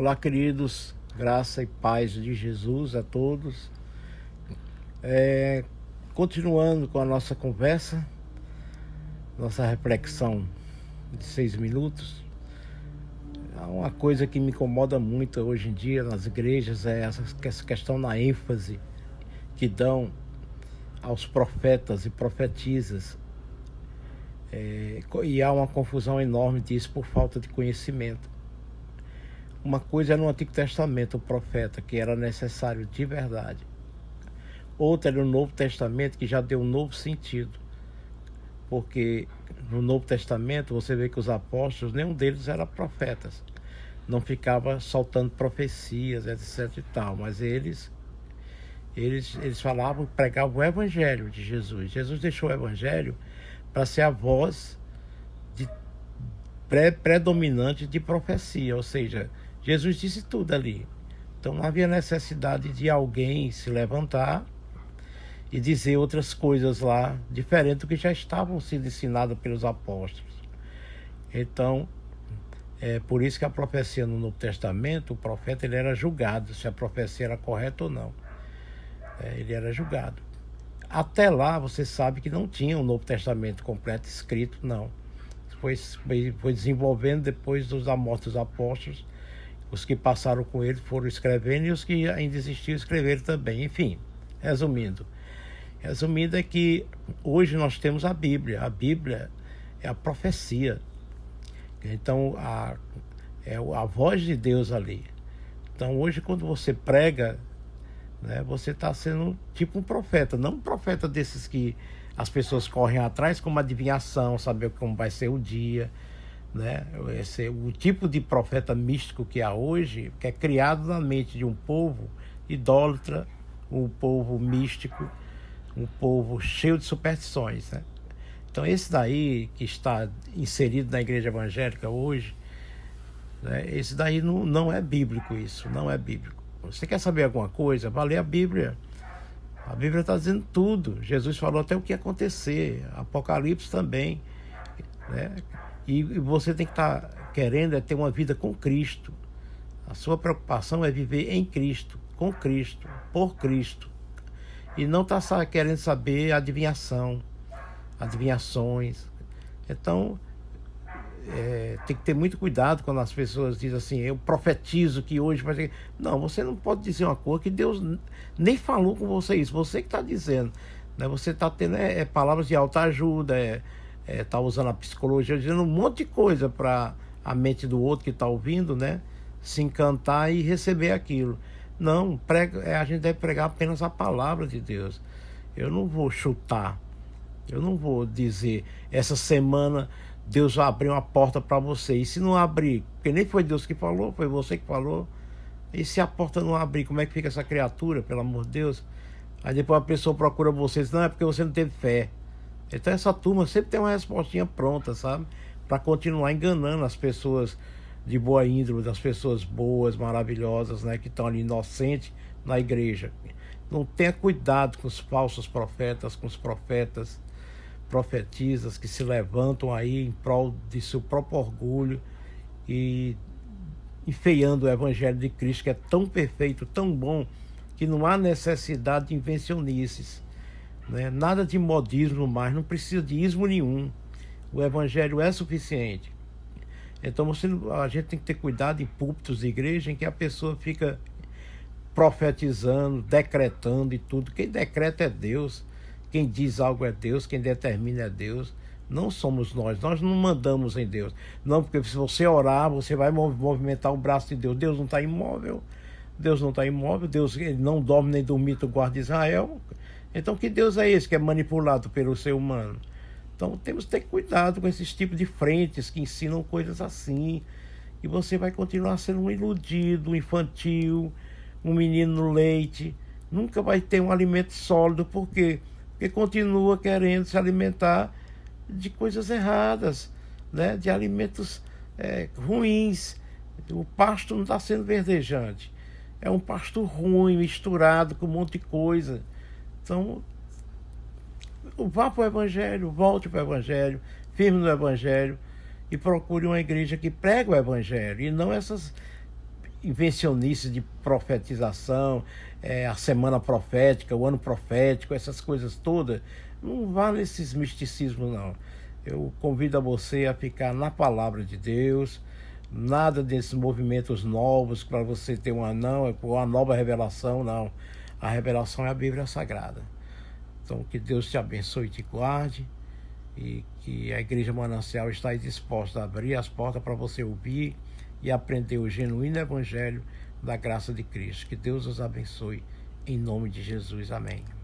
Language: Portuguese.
Olá, queridos, graça e paz de Jesus a todos. Continuando com a nossa conversa, nossa reflexão de 6 minutos. Uma coisa que me incomoda muito hoje em dia nas igrejas é essa questão na ênfase que dão aos profetas e profetisas. E há uma confusão enorme disso por falta de conhecimento. Uma coisa é no Antigo Testamento, o profeta, que era necessário de verdade. Outra é no Novo Testamento, que já deu um novo sentido. Porque no Novo Testamento você vê que os apóstolos, nenhum deles era profetas. Não ficava soltando profecias, etc e tal. Mas eles falavam, pregavam o Evangelho de Jesus. Jesus deixou o Evangelho para ser a voz predominante de profecia, ou seja, Jesus disse tudo ali. Então não havia necessidade de alguém se levantar e dizer outras coisas lá, diferente do que já estavam sendo ensinadas pelos apóstolos. Então, é por isso que a profecia no Novo Testamento, o profeta ele era julgado, se a profecia era correta ou não. Ele era julgado. Até lá, você sabe que não tinha um Novo Testamento completo escrito, não. Foi desenvolvendo depois da morte dos apóstolos. Os que passaram com ele foram escrevendo e os que ainda existiam escreveram também. Enfim, resumindo é que hoje nós temos a Bíblia. A Bíblia é a profecia. Então, é a voz de Deus ali. Então, hoje, quando você prega, né, você está sendo tipo um profeta. Não um profeta desses que as pessoas correm atrás, como adivinhação, saber como vai ser o dia, né? O tipo de profeta místico que há hoje, que é criado na mente de um povo idólatra, um povo místico, um povo cheio de superstições, né? Então esse daí que está inserido na igreja evangélica hoje, né, esse daí não é bíblico, isso não é bíblico. Você quer saber alguma coisa? Vá ler a Bíblia. A Bíblia está dizendo tudo. Jesus falou até o que ia acontecer. Apocalipse também, né? E você tem que estar querendo ter uma vida com Cristo. A sua preocupação é viver em Cristo, com Cristo, por Cristo. E não estar querendo saber adivinhações. Então, tem que ter muito cuidado quando as pessoas dizem assim, eu profetizo que hoje vai ser... Não, você não pode dizer uma coisa que Deus nem falou com você isso, você que está dizendo, né? Você está tendo palavras de alta ajuda, tá usando a psicologia, dizendo um monte de coisa para a mente do outro que está ouvindo, né, se encantar e receber aquilo. Não, a gente deve pregar apenas a palavra de Deus. Eu não vou chutar, eu não vou dizer, essa semana Deus vai abrir uma porta para você, e se não abrir, porque nem foi Deus que falou, foi você que falou, e se a porta não abrir, como é que fica essa criatura, pelo amor de Deus? Aí depois a pessoa procura você e diz, não, é porque você não teve fé. Então essa turma sempre tem uma respostinha pronta, sabe? Para continuar enganando as pessoas de boa índole, as pessoas boas, maravilhosas, né? Que estão ali inocentes na igreja. Não tenha cuidado com os falsos profetas, com os profetisas que se levantam aí em prol de seu próprio orgulho e enfeiando o evangelho de Cristo, que é tão perfeito, tão bom, que não há necessidade de invencionices, né? Nada de modismo mais, não precisa de ismo nenhum. O evangelho é suficiente. Então a gente tem que ter cuidado em púlpitos de igreja em que a pessoa fica profetizando, decretando e tudo. Quem decreta é Deus, quem diz algo é Deus, quem determina é Deus. Não somos nós não mandamos em Deus. Não, porque se você orar, você vai movimentar o braço de Deus. Deus não está imóvel. Deus não está imóvel. Deus, ele não dorme nem dormita, o guarda de Israel. Então que Deus é esse que é manipulado pelo ser humano? Então temos que ter cuidado com esses tipos de frentes que ensinam coisas assim. E você vai continuar sendo um iludido, um infantil, um menino no leite. Nunca vai ter um alimento sólido. Por quê? Porque continua querendo se alimentar de coisas erradas, né? De alimentos ruins. O pasto não está sendo verdejante. É um pasto ruim, misturado com um monte de coisa. Então, vá para o Evangelho, volte para o Evangelho, firme no Evangelho e procure uma igreja que prega o Evangelho e não essas invencionices de profetização, a semana profética, o ano profético, essas coisas todas. Não vá nesses misticismos, não. Eu convido a você a ficar na palavra de Deus, nada desses movimentos novos para você ter uma nova revelação, não. A revelação é a Bíblia Sagrada. Então, que Deus te abençoe e te guarde, e que a Igreja Manancial está aí disposta a abrir as portas para você ouvir e aprender o genuíno Evangelho da graça de Cristo. Que Deus os abençoe, em nome de Jesus. Amém.